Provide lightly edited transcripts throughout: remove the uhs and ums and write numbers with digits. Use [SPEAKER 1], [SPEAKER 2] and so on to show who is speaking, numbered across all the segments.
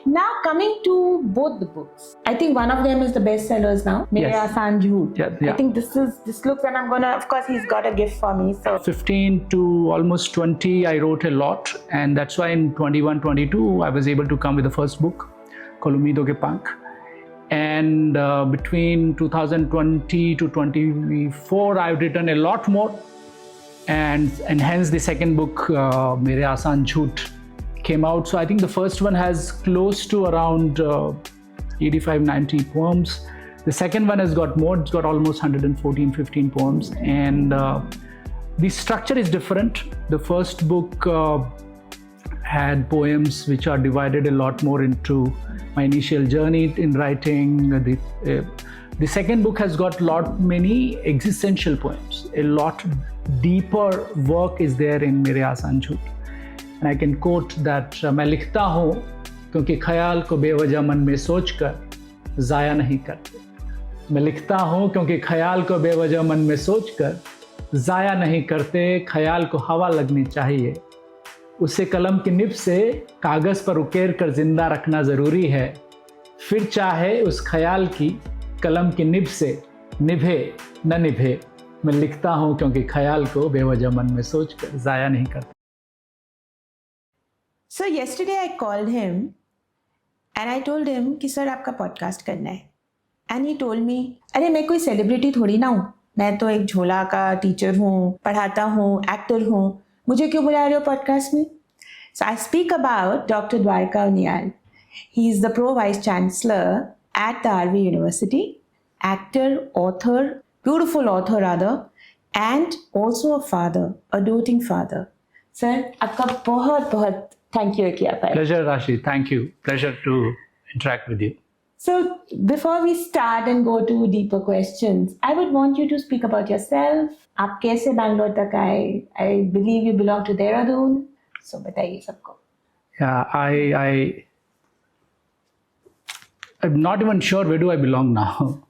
[SPEAKER 1] Now coming to both the books, I think one of them is the bestsellers now. Mere
[SPEAKER 2] Yes.
[SPEAKER 1] Asaan Jhoot.
[SPEAKER 2] Yeah.
[SPEAKER 1] I think this looks, and I'm gonna. Of course, he's got a gift for me. So
[SPEAKER 2] 15 to almost 20, I wrote a lot, and that's why in 21, 22, I was able to come with the first book called Ummeedo ke Pankh. And between 2020 to 24, I've written a lot more, and hence the second book, Mere Asaan Jhoot, came out. So I think the first one has close to around 85, 90 poems. The second one has got more. It's got almost 114, 15 poems, and the structure is different. The first book had poems which are divided a lot more into my initial journey in writing. The second book has got many existential poems. A lot deeper work is there in Mere Asaan Jhoot. And I can quote that, मैं लिखता हूँ क्योंकि ख्याल को बेवजह मन में सोचकर ज़ाया नहीं करते. मैं लिखता हूँ क्योंकि ख्याल को बेवजह मन में सोचकर ज़ाया नहीं करते. ख्याल को हवा लगनी चाहिए, उसे कलम की निब से कागज़ पर उकेर कर जिंदा रखना ज़रूरी है. फिर चाहे उस ख्याल की कलम की निब से निभे न निभे. मैं लिखता हूँ क्योंकि ख्याल को बेवजह मन में सोचकर ज़ाया नहीं करता.
[SPEAKER 1] So yesterday I called him and I told him कि सर आपका पॉडकास्ट करना है. And he told me, अरे मैं कोई सेलिब्रिटी थोड़ी ना हूँ, मैं तो एक झोला का टीचर हूँ, पढ़ाता हूँ, एक्टर हूँ, मुझे क्यों बुला रहे हो पॉडकास्ट में? So I speak about Dr. Dwarika Uniyal. He is the Pro Vice Chancellor at the RV University, actor, author, beautiful author rather, and also a father, a doting father. Sir, आपका बहुत बहुत thank you किया पर.
[SPEAKER 2] Pleasure, Rashi. Thank you. Pleasure to interact with you.
[SPEAKER 1] So before we start and go to deeper questions, I would want you to speak about yourself. आप कैसे बैंगलोर तक आए? I believe you belong to Dehradun. So बताइए सबको.
[SPEAKER 2] Yeah, I'm not even sure where do I belong now.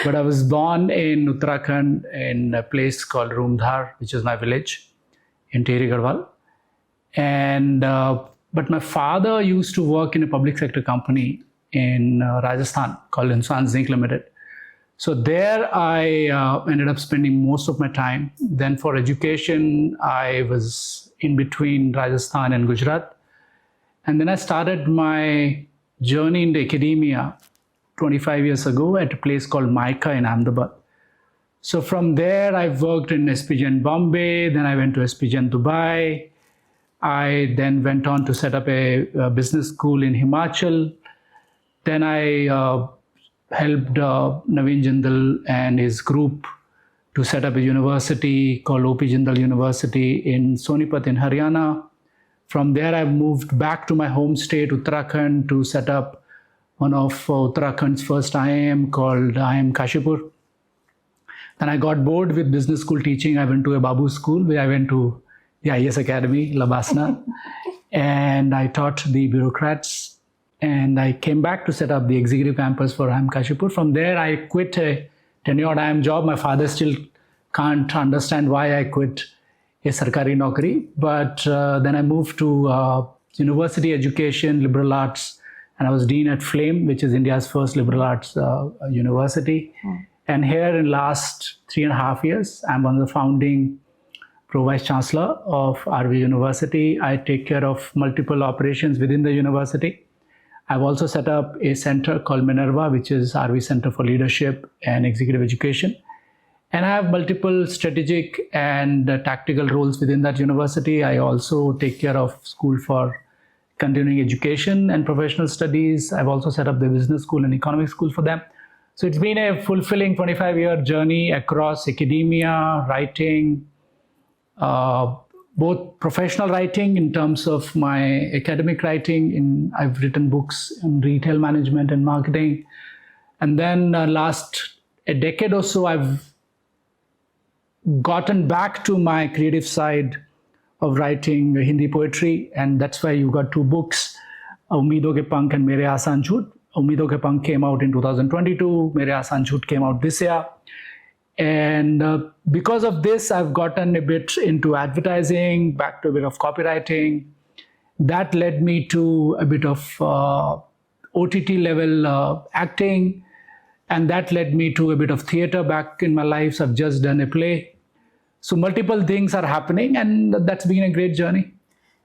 [SPEAKER 2] But I was born in Uttarakhand in a place called Roomdhar, which is my village in Tehri Garhwal. And but my father used to work in a public sector company in Rajasthan called Asaan Zinc Limited. So there I ended up spending most of my time. Then for education, I was in between Rajasthan and Gujarat. And then I started my journey in the academia 25 years ago at a place called Maika in Ahmedabad. So from there, I worked in SPGN Bombay, then I went to SPGN Dubai. I then went on to set up a business school in Himachal. Then I helped Naveen Jindal and his group to set up a university called OP Jindal University in Sonipat in Haryana. From there, I moved back to my home state, Uttarakhand, to set up one of Uttarakhand's first IIM called IIM Kashipur. Then I got bored with business school teaching. I went to a Babu school where I went to the IAS Academy, Labasna, and I taught the bureaucrats. And I came back to set up the executive campus for IIM Kashipur. From there, I quit a tenured IIM job. My father still can't understand why I quit a sarkari naukri. But then I moved to university education, liberal arts, and I was dean at FLAME, which is India's first liberal arts university. And here in last 3.5 years, I'm one of the founding Pro Vice Chancellor of RV University. I take care of multiple operations within the university. I've also set up a center called Minurva, which is RV Center for Leadership and Executive Education. And I have multiple strategic and tactical roles within that university. I also take care of school for continuing education and professional studies. I've also set up the business school and economic school for them. So it's been a fulfilling 25-year journey across academia, writing, both professional writing in terms of my academic writing. I've written books in retail management and marketing. And then last a decade or so, I've gotten back to my creative side of writing Hindi poetry. And that's why you got two books, Ummeedo ke Pankh and Mere Asaan Jhoot. Ummeedo ke Pankh came out in 2022. Mere Asaan Jhoot came out this year. And because of this, I've gotten a bit into advertising, back to a bit of copywriting. That led me to a bit of OTT level acting, and that led me to a bit of theater back in my life. So I've just done a play. So multiple things are happening, and that's been a great journey.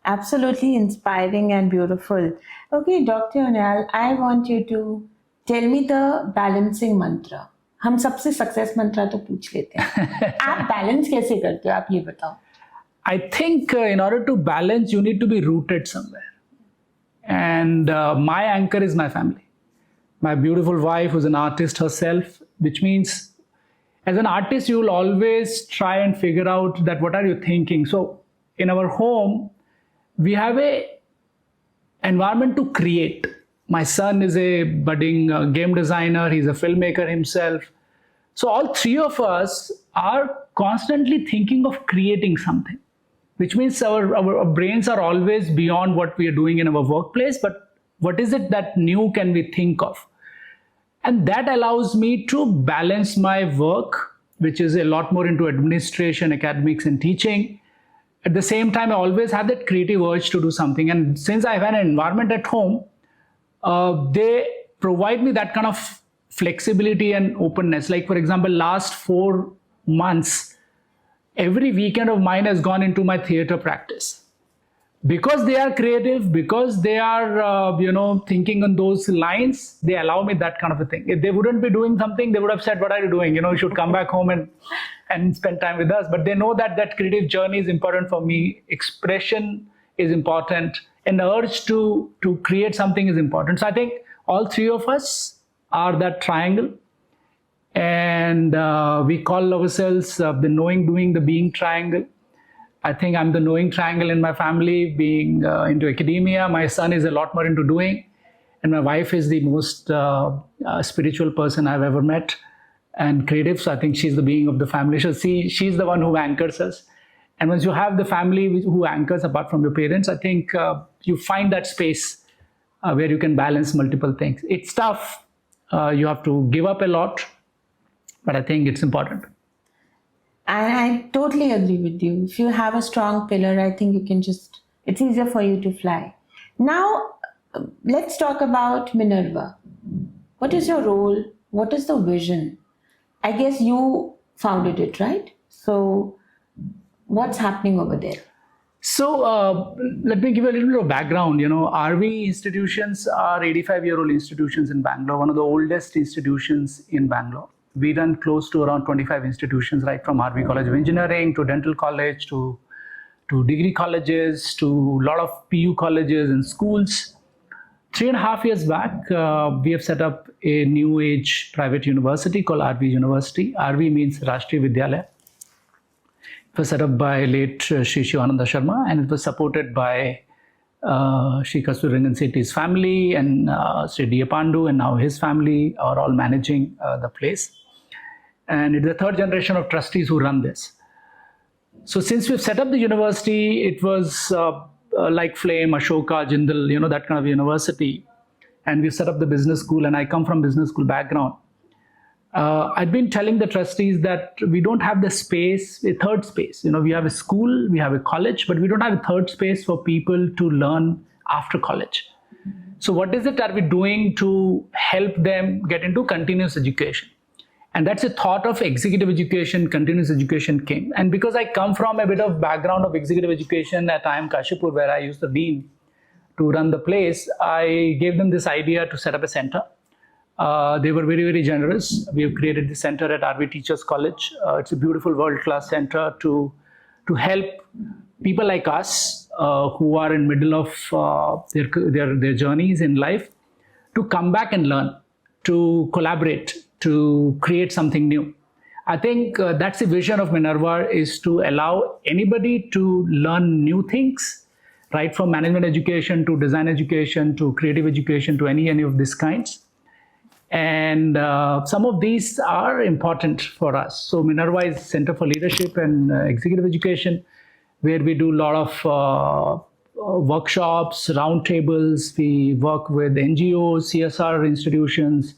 [SPEAKER 1] Absolutely inspiring and beautiful. Okay, Dr. Uniyal, I want you to tell me the balancing mantra. हम सबसे success मंत्रा तो पूछ लेते हैं. आप balance कैसे करते हो, आप ये बताओ.
[SPEAKER 2] I think in order to balance, you need to be rooted somewhere. And my anchor is my family. My beautiful wife, who's an artist herself, which means as an artist, you will always try and figure out that what are you thinking. So in our home, we have a environment to create. My son is a budding game designer. He's a filmmaker himself. So all three of us are constantly thinking of creating something, which means our brains are always beyond what we are doing in our workplace, but what is it that new can we think of? And that allows me to balance my work, which is a lot more into administration, academics, and teaching. At the same time, I always have that creative urge to do something. And since I have an environment at home, they provide me that kind of flexibility and openness. Like, for example, last 4 months, every weekend of mine has gone into my theater practice. Because they are creative, because they are, thinking on those lines, they allow me that kind of a thing. If they wouldn't be doing something, they would have said, what are you doing? You should come back home and spend time with us. But they know that that creative journey is important for me. Expression is important. And the urge to create something is important. So I think all three of us are that triangle. And we call ourselves the knowing, doing, the being triangle. I think I'm the knowing triangle in my family, being into academia. My son is a lot more into doing. And my wife is the most spiritual person I've ever met and creative. So I think she's the being of the family. So she's the one who anchors us. And once you have the family who anchors apart from your parents, I think you find that space where you can balance multiple things. It's tough. You have to give up a lot, but I think it's important.
[SPEAKER 1] And I totally agree with you. If you have a strong pillar, I think you can it's easier for you to fly. Now, let's talk about Minurva. What is your role? What is the vision? I guess you founded it, right? So what's happening over there?
[SPEAKER 2] So let me give you a little bit of background. RV institutions are 85-year-old institutions in Bangalore, one of the oldest institutions in Bangalore. We run close to around 25 institutions, right from RV College of Engineering to Dental College to degree colleges to a lot of PU colleges and schools. 3.5 years back, we have set up a new age private university called RV University. RV means Rashi Vidyalaya. It was set up by late Shri Shivananda Sharma, and it was supported by Shri Kasturirangan Sethi's family and Sri D. Pandu and now his family are all managing the place. And it's the third generation of trustees who run this. So since we've set up the university, it was like Flame, Ashoka, Jindal, that kind of university. And we've set up the business school, and I come from business school background. I'd been telling the trustees that we don't have the space, a third space. We have a school, we have a college, but we don't have a third space for people to learn after college. So what is it that we're doing to help them get into continuous education? And that's a thought of executive education, continuous education came. And because I come from a bit of background of executive education at IIM Kashipur, where I used to be to run the place, I gave them this idea to set up a center. They were very, very generous. We have created the center at RV Teachers College. It's a beautiful world-class center to help people like us who are in middle of their journeys in life to come back and learn, to collaborate, to create something new. I think that's the vision of Minurva, is to allow anybody to learn new things, right from management education to design education to creative education to any of these kinds. And some of these are important for us. So Minurva is Center for Leadership and Executive Education, where we do a lot of workshops, roundtables. We work with NGOs, CSR institutions.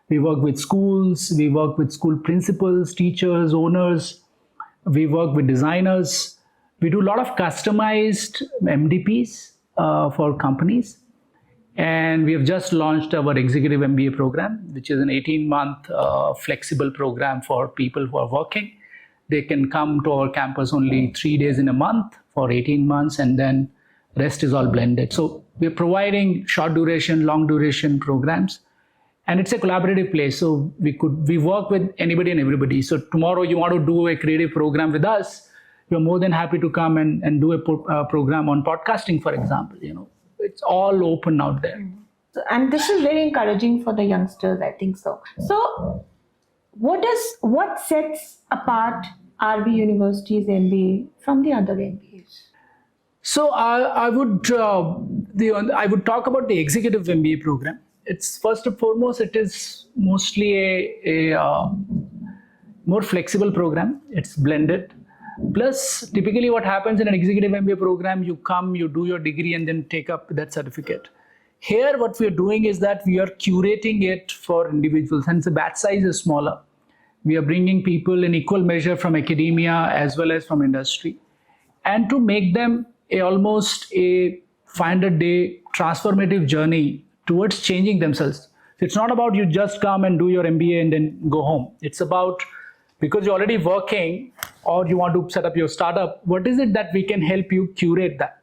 [SPEAKER 2] We work with schools. We work with school principals, teachers, owners. We work with designers. We do a lot of customized MDPs for companies. And we have just launched our Executive MBA program, which is an 18-month flexible program for people who are working. They can come to our campus only 3 days in a month for 18 months, and then rest is all blended. So we're providing short duration, long duration programs, and it's a collaborative place. So we work with anybody and everybody. So tomorrow you want to do a creative program with us, we're more than happy to come and do a program on podcasting, for example. It's all open out there.
[SPEAKER 1] And this is very encouraging for the youngsters, I think so. So what sets apart RB University's MBA from the other MBAs?
[SPEAKER 2] So I would talk about the Executive MBA program. It's first and foremost, it is mostly a more flexible program. It's blended. Plus, typically what happens in an Executive MBA program, you come, you do your degree, and then take up that certificate. Here, what we are doing is that we are curating it for individuals, and the batch size is smaller. We are bringing people in equal measure from academia as well as from industry, and to make them almost a 500-day transformative journey towards changing themselves. It's not about you just come and do your MBA and then go home. It's about, because you're already working or you want to set up your startup, what is it that we can help you curate that?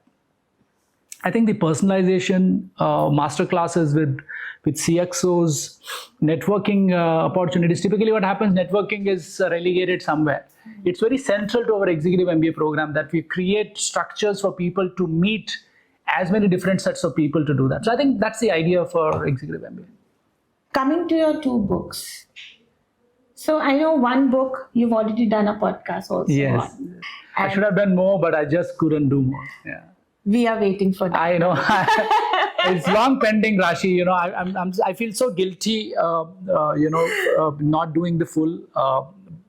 [SPEAKER 2] I think the personalization, master classes with CXOs, networking opportunities. Typically what happens, networking is relegated somewhere. It's very central to our Executive MBA program that we create structures for people to meet as many different sets of people to do that. So I think that's the idea for Executive MBA.
[SPEAKER 1] Coming to your 2 books. So I know one book you've already done a podcast also
[SPEAKER 2] Yes.
[SPEAKER 1] on.
[SPEAKER 2] I should have done more, but I just couldn't do more. Yeah.
[SPEAKER 1] We are waiting for that.
[SPEAKER 2] I know. It's long pending, Rashi. I feel so guilty, not doing the full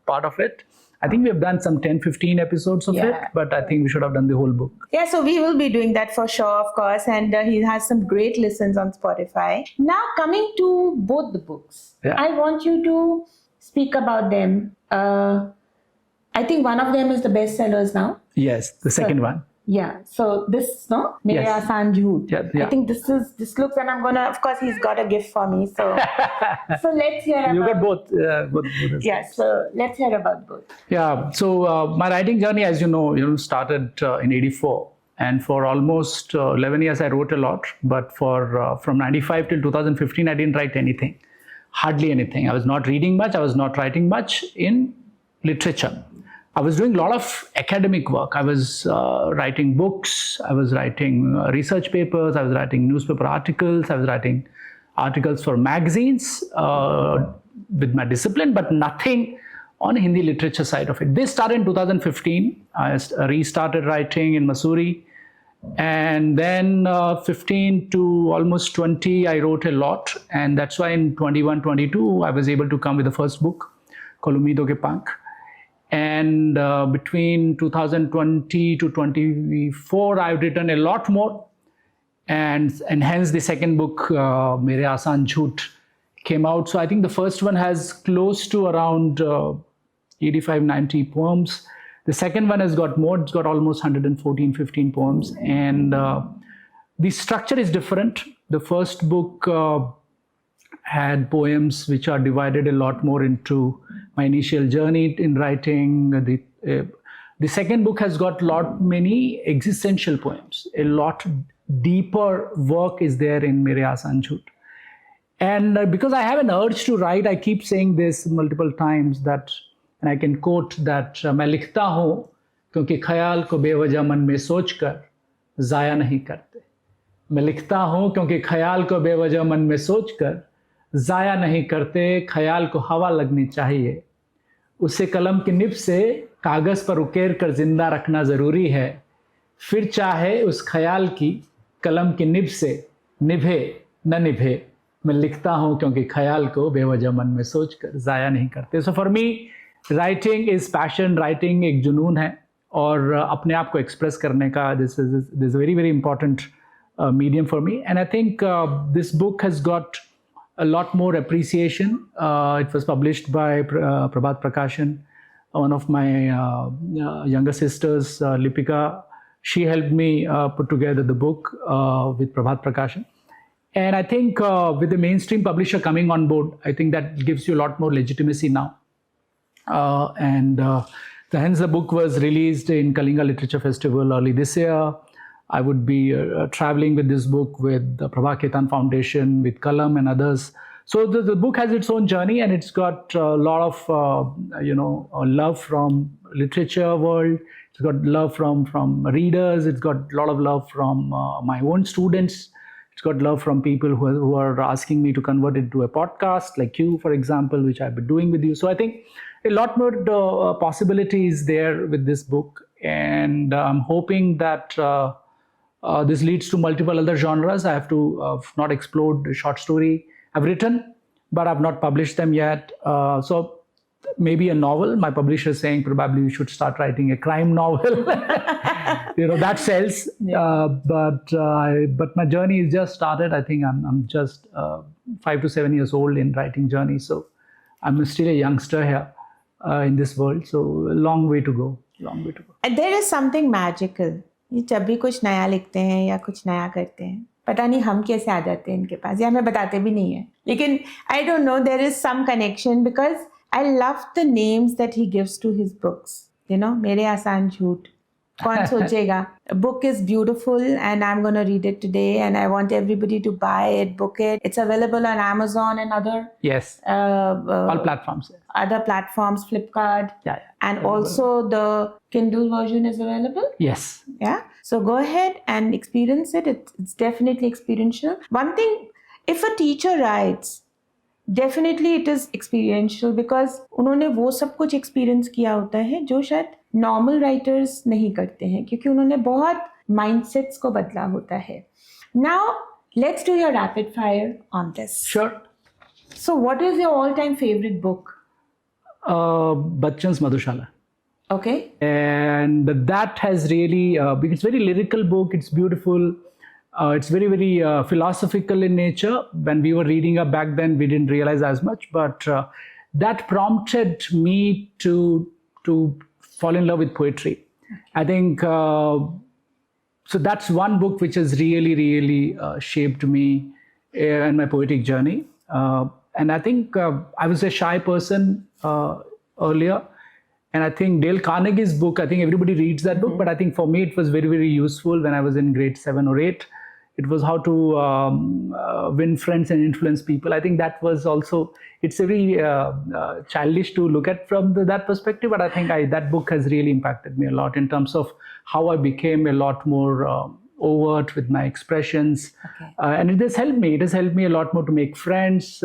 [SPEAKER 2] part of it. I think we have done some 10, 15 episodes of it, but I think we should have done the whole book.
[SPEAKER 1] Yeah, so we will be doing that for sure, of course. And he has some great listens on Spotify. Now, coming to both the books, I want you to speak about them. I think one of them is the bestsellers now.
[SPEAKER 2] Yes, the second one.
[SPEAKER 1] Yeah, so this, no? Mere Asaan Jhoot.
[SPEAKER 2] Yeah.
[SPEAKER 1] I think this looks, and I'm gonna, of course, he's got a gift for me. So, so let's hear about.
[SPEAKER 2] You got both.
[SPEAKER 1] Yes, so let's hear about both.
[SPEAKER 2] Yeah, so my writing journey, as you know, started in '84, and for almost 11 years I wrote a lot. But from '95 till 2015, I didn't write anything, hardly anything. I was not reading much. I was not writing much in literature. I was doing a lot of academic work. I was writing books, I was writing research papers, I was writing newspaper articles, I was writing articles for magazines with my discipline, but nothing on Hindi literature side of it. This started in 2015. I restarted writing in Missouri. And then 15 to almost 20, I wrote a lot. And that's why in 21, 22, I was able to come with the first book called Ummeedo ke Pankh. And between 2020 to 24, I've written a lot more. And hence the second book, Mere Asaan Jhoot, came out. So I think the first one has close to around 85, 90 poems. The second one has got more. It's got almost 114, 15 poems. And the structure is different. The first book had poems which are divided a lot more into my initial journey in writing. The second book has got many existential poems. A lot deeper work is there in Mere Asaan Jhoot. And because I have an urge to write, I keep saying this multiple times that, and I can quote that, मैं लिखता हूँ क्योंकि ख्याल को बेवजह मन में सोचकर ज़ाया नहीं करते. मैं लिखता हूँ क्योंकि ख्याल को बेवजह मन में सोचकर ज़ाया नहीं करते. ख्याल को हवा लगनी चाहिए. उसे कलम की निब से कागज़ पर उकेर कर जिंदा रखना ज़रूरी है. फिर चाहे उस ख्याल की कलम की निब से निभे न निभे. मैं लिखता हूँ क्योंकि ख्याल को बेवजह मन में सोचकर ज़ाया नहीं करते. So for me writing is passion. Writing एक जुनून है और अपने आप को एक्सप्रेस करने का this is very very important medium for me. And I think this book has got a lot more appreciation. It was published by Prabhat Prakashan, one of my younger sisters, Lipika. She helped me put together the book with Prabhat Prakashan. And I think with the mainstream publisher coming on board, I think that gives you a lot more legitimacy now. Hence the book was released in Kalinga Literature Festival early this year. I would be traveling with this book with the Prabha Foundation, with Kalam and others. So the book has its own journey, and it's got a lot of love from literature world. It's got love from readers. It's got a lot of love from my own students. It's got love from people who are asking me to convert it to a podcast, like you, for example, which I've been doing with you. So I think a lot more possibilities there with this book. And I'm hoping that this leads to multiple other genres. I have to not explored short story. I've written, but I've not published them yet. So maybe a novel. My publisher is saying probably you should start writing a crime novel. That sells. But my journey is just started. I think I'm just 5 to 7 years old in writing journey. So I'm still a youngster here in this world. So a long way to go.
[SPEAKER 1] And there is something magical. ये जब भी कुछ नया लिखते हैं या कुछ नया करते हैं, पता नहीं हम कैसे आ जाते हैं इनके पास, या हमें बताते भी नहीं है. लेकिन I don't know, there is some connection because I love the names that he gives to his books. मेरे आसान झूठ. कौन सोचेगा? A book is beautiful and I'm going to read it today and I want everybody to buy it, book it. It's available on Amazon and other
[SPEAKER 2] all platforms.
[SPEAKER 1] Other platforms, Flipkart.
[SPEAKER 2] Yeah.
[SPEAKER 1] And also the Kindle version is available.
[SPEAKER 2] Yes.
[SPEAKER 1] Yeah. So go ahead and experience it. It's definitely experiential. One thing, if a teacher writes, definitely it is experiential because उन्होंने वो सब कुछ experience किया होता है जो शायद normal writers नहीं करते हैं, क्योंकि उन्होंने बहुत mindsets को बदला होता है. Now let's do your rapid fire on this.
[SPEAKER 2] Sure.
[SPEAKER 1] So what is your all-time favorite book?
[SPEAKER 2] Bachchan's Madhushala.
[SPEAKER 1] Okay.
[SPEAKER 2] And that has really, it's a very lyrical book. It's beautiful. It's very, very philosophical in nature. When we were reading up back then, we didn't realize as much, but that prompted me to fall in love with poetry. I think, so that's one book which has really, really shaped me in my poetic journey. And I think I was a shy person earlier. And I think Dale Carnegie's book, I think everybody reads that book, but I think for me it was very, very useful when I was in grade 7 or 8. It was how to win friends and influence people. I think that was also, it's very childish to look at from that perspective, but I think that book has really impacted me a lot in terms of how I became a lot more overt with my expressions.
[SPEAKER 1] Okay.
[SPEAKER 2] And it has helped me. It has helped me a lot more to make friends.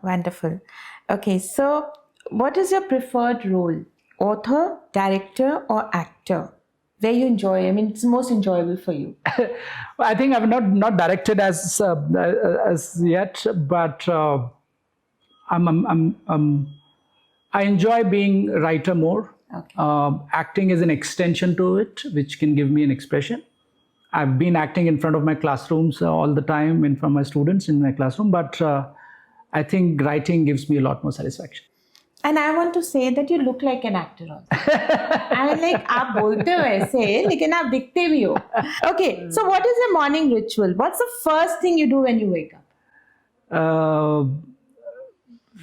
[SPEAKER 1] Wonderful. Okay, so what is your preferred role? Author, director, or actor? Where you enjoy? I mean, it's most enjoyable for you.
[SPEAKER 2] I think I've not directed as yet, but I enjoy being a writer more.
[SPEAKER 1] Okay.
[SPEAKER 2] Acting is an extension to it, which can give me an expression. I've been acting in front of my classrooms all the time, in front of my students in my classroom, but I think writing gives me a lot more satisfaction.
[SPEAKER 1] And I want to say that you look like an actor also. I mean, like, आप बोलते हो ऐसे, लेकिन आप दिखते भी हो. Okay, so what is your morning ritual? What's the first thing you do when you wake up?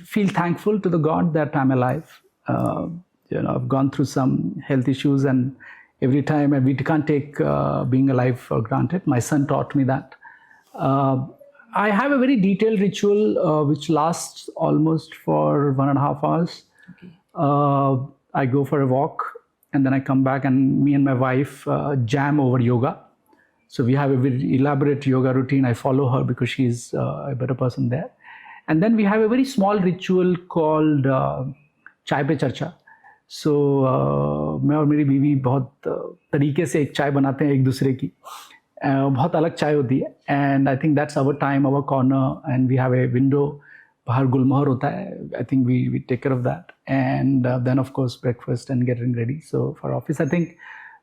[SPEAKER 2] Feel thankful to the God that I'm alive. I've gone through some health issues, and every time we can't take being alive for granted. My son taught me that. I have a very detailed ritual which lasts almost for 1.5 hours.
[SPEAKER 1] Okay.
[SPEAKER 2] I go for a walk and then I come back, and me and my wife jam over yoga. So we have a very elaborate yoga routine. I follow her because she's a better person there. And then we have a very small ritual called Chai Pe Charcha. So मैं और मेरी बीवी बहुत तरीके से एक चाय बनाते हैं एक दूसरे की. बहुत अलग चाय होती है, and I think that's our time, our corner, and we have a window. बाहर गुलमोहर होता है. I think we take care of that, and then of course breakfast and getting ready so for office. I think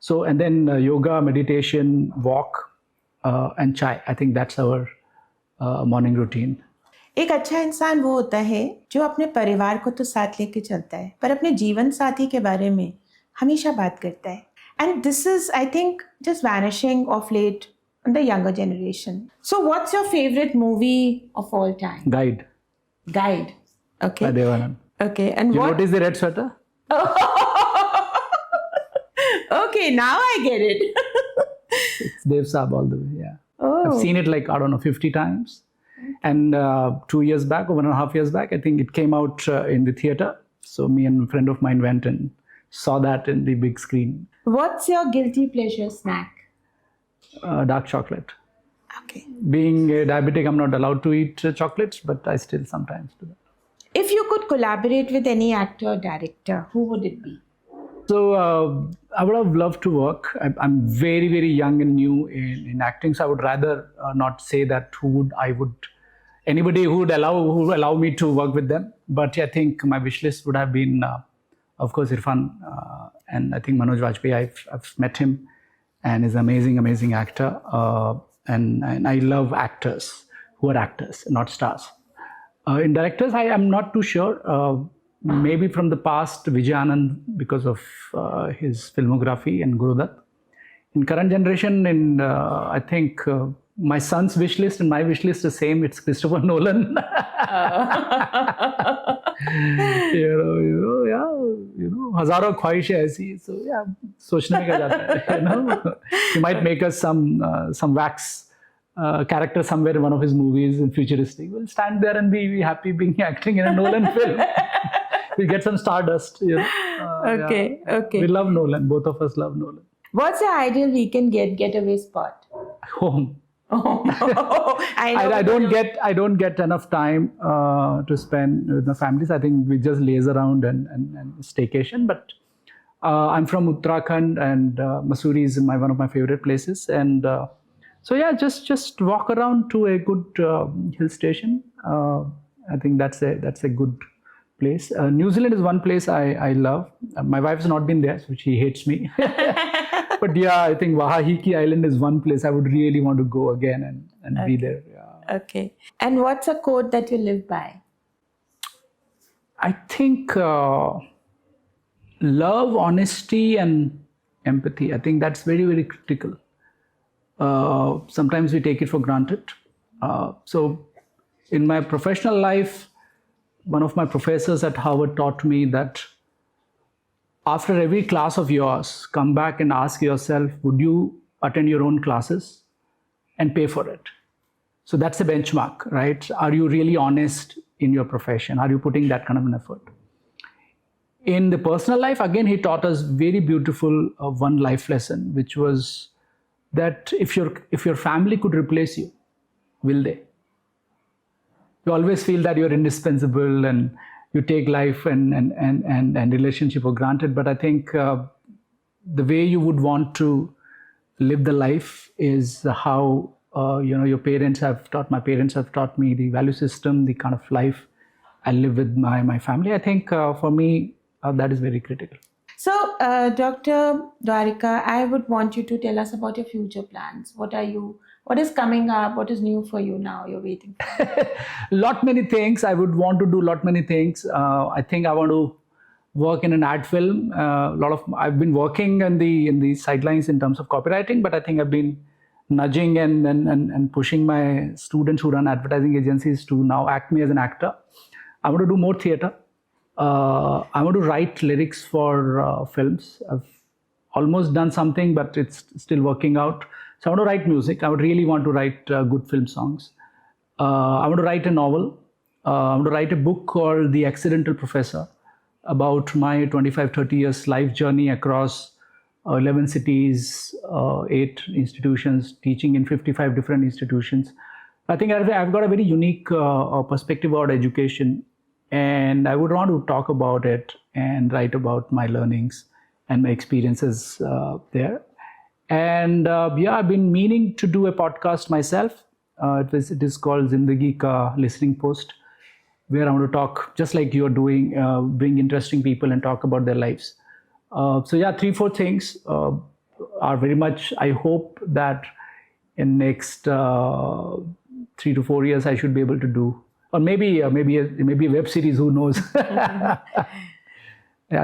[SPEAKER 2] so, and then yoga, meditation, walk and chai. I think that's our morning routine.
[SPEAKER 1] एक अच्छा इंसान वो होता है जो अपने परिवार को तो साथ लेके चलता है, पर अपने जीवन साथी के बारे में हमेशा बात करता है. And this is, I think, just vanishing of late in the younger generation. So what's your favorite movie of all time?
[SPEAKER 2] Guide
[SPEAKER 1] Guide.
[SPEAKER 2] by
[SPEAKER 1] Okay.
[SPEAKER 2] Devanand.
[SPEAKER 1] Okay. And
[SPEAKER 2] You
[SPEAKER 1] what?
[SPEAKER 2] notice the red sweater?
[SPEAKER 1] Okay, now I get it.
[SPEAKER 2] It's Dev Saab all the way, yeah.
[SPEAKER 1] Oh.
[SPEAKER 2] I've seen it like, I don't know, 50 times. And 2 years back, or 1.5 years back, I think it came out in the theater. So me and a friend of mine went and saw that in the big screen.
[SPEAKER 1] What's your guilty pleasure snack?
[SPEAKER 2] Dark chocolate.
[SPEAKER 1] Okay.
[SPEAKER 2] Being a diabetic, I'm not allowed to eat chocolates, but I still sometimes do that.
[SPEAKER 1] If you could collaborate with any actor or director, who would it be?
[SPEAKER 2] So I would have loved to work. I'm very, very young and new in acting, so I would rather not say that anybody who would allow me to work with them. But I think my wish list would have been, of course, Irfan, and I think Manoj Vajpayee. I've met him, and he's an amazing, amazing actor. And I love actors who are actors, not stars. In directors, I am not too sure. Maybe from the past, Vijay Anand, because of his filmography, and Gurudat. In current generation, I think my son's wish list and my wish list is the same. It's Christopher Nolan. हजारों ख्वाहिशें ऐसी. So yeah, सोचने में क्या जाता है. He might make us some wax character somewhere in one of his movies in futuristic. We'll stand there and be happy being acting in a Nolan film. We get some stardust.
[SPEAKER 1] Okay.
[SPEAKER 2] We love Nolan. Both of us love Nolan.
[SPEAKER 1] What's your ideal weekend getaway spot?
[SPEAKER 2] Home.
[SPEAKER 1] Oh,
[SPEAKER 2] I don't get enough time to spend with the families. I think we just laze around and staycation. But I'm from Uttarakhand, and Mussoorie is one of my favorite places. And so yeah, just walk around to a good hill station. I think that's a good place. New Zealand is one place I love. My wife's not been there, so she hates me. But yeah, I think Wahahiki Island is one place I would really want to go again and be there. Yeah.
[SPEAKER 1] Okay. And what's a quote that you live by?
[SPEAKER 2] I think love, honesty, and empathy. I think that's very, very critical. Sometimes we take it for granted. So in my professional life, one of my professors at Harvard taught me that after every class of yours, come back and ask yourself, would you attend your own classes and pay for it? So that's a benchmark, right? Are you really honest in your profession? Are you putting that kind of an effort? In the personal life, again, he taught us very beautiful one life lesson, which was that if your family could replace you, will they? You always feel that you're indispensable and you take life and relationship for granted. But I think the way you would want to live the life is how my parents have taught me the value system, the kind of life I live with my family. I think for me that is very critical.
[SPEAKER 1] So, Dr. Dwarika, I would want you to tell us about your future plans. What is coming up? What is new for you now? You're waiting for.
[SPEAKER 2] Lot many things. I would want to do lot many things. I think I want to work in an ad film. I've been working in the sidelines in terms of copywriting, but I think I've been nudging and pushing my students who run advertising agencies to now act me as an actor. I want to do more theater. I want to write lyrics for films. I've almost done something, but it's still working out. So I want to write music. I would really want to write good film songs. I want to write a novel. I want to write a book called The Accidental Professor about my 25-30 years life journey across 11 cities, 8 institutions, teaching in 55 different institutions. I think I've got a very unique perspective about education. And I would want to talk about it and write about my learnings and my experiences there. And I've been meaning to do a podcast myself. It is called Zindagi Ka Listening Post, where I want to talk just like you're doing, bring interesting people and talk about their lives. 3-4 things are very much, I hope that in next 3 to 4 years I should be able to do. Or maybe a web series, who knows? Yeah,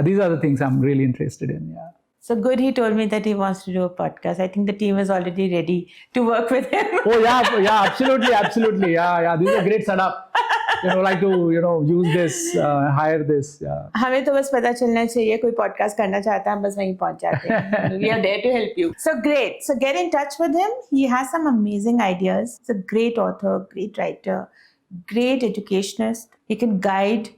[SPEAKER 2] these are the things I'm really interested in. Yeah.
[SPEAKER 1] So good, he told me that he wants to do a podcast. I think the team is already ready to work with him.
[SPEAKER 2] Oh yeah, absolutely. Yeah. This is a great setup. Like to use this, hire this. Yeah.
[SPEAKER 1] हमें तो बस पता चलना चाहिए कोई podcast करना चाहता है हम बस वहीं पहुंच जाते हैं. We are there to help you. So great. So get in touch with him. He has some amazing ideas. He's a great author, great writer, great educationist. He can guide.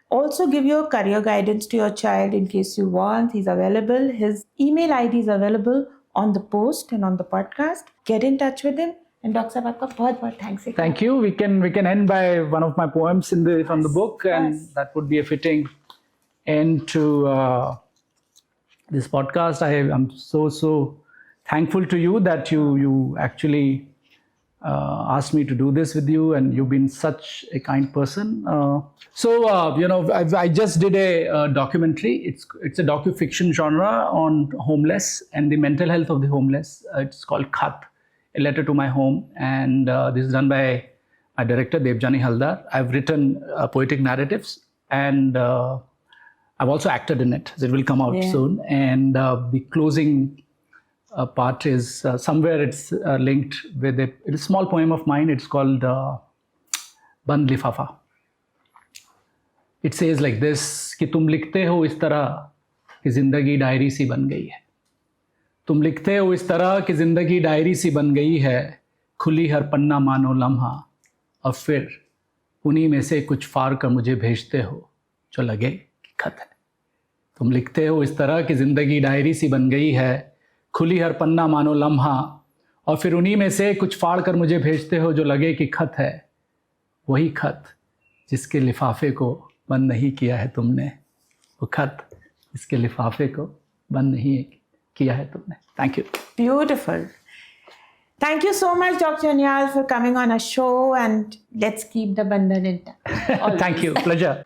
[SPEAKER 1] Also give your career guidance to your child in case you want. He's available. His email ID is available on the post and on the podcast. Get in touch with him. And Dr. Saab, आपका बहुत thanks.
[SPEAKER 2] Thank you. We can end by one of my poems from the book, and that would be a fitting end to this podcast. I'm so thankful to you that you actually asked me to do this with you, and you've been such a kind person. I just did a documentary. It's a docu-fiction genre on homeless and the mental health of the homeless. It's called Khat, a letter to my home, and this is done by my director Devjani Haldar. I've written poetic narratives, and I've also acted in it. So it will come out soon, and the closing part is somewhere it's linked with a small poem of mine. It's called Band Lifafa. It says like this कि तुम लिखते हो इस तरह कि जिंदगी diary सी बन गई है. तुम लिखते हो इस तरह कि जिंदगी डायरी सी बन गई है. खुली हर पन्ना मानो लम्हा, और फिर उन्हीं में से कुछ फाड़ कर मुझे भेजते हो जो लगे कि खत है. तुम लिखते हो इस तरह कि जिंदगी डायरी सी बन गई है. खुली हर पन्ना मानो लम्हा, और फिर उन्हीं में से कुछ फाड़ कर मुझे भेजते हो जो लगे कि खत है. वही खत जिसके लिफाफे को बंद नहीं किया है तुमने. वो खत जिसके लिफाफे को बंद नहीं किया है तुमने. Thank you.
[SPEAKER 1] Beautiful. Thank you so much, Dr. Uniyal, for coming on our show, and let's keep the bandhan intact.
[SPEAKER 2] Thank you. Pleasure.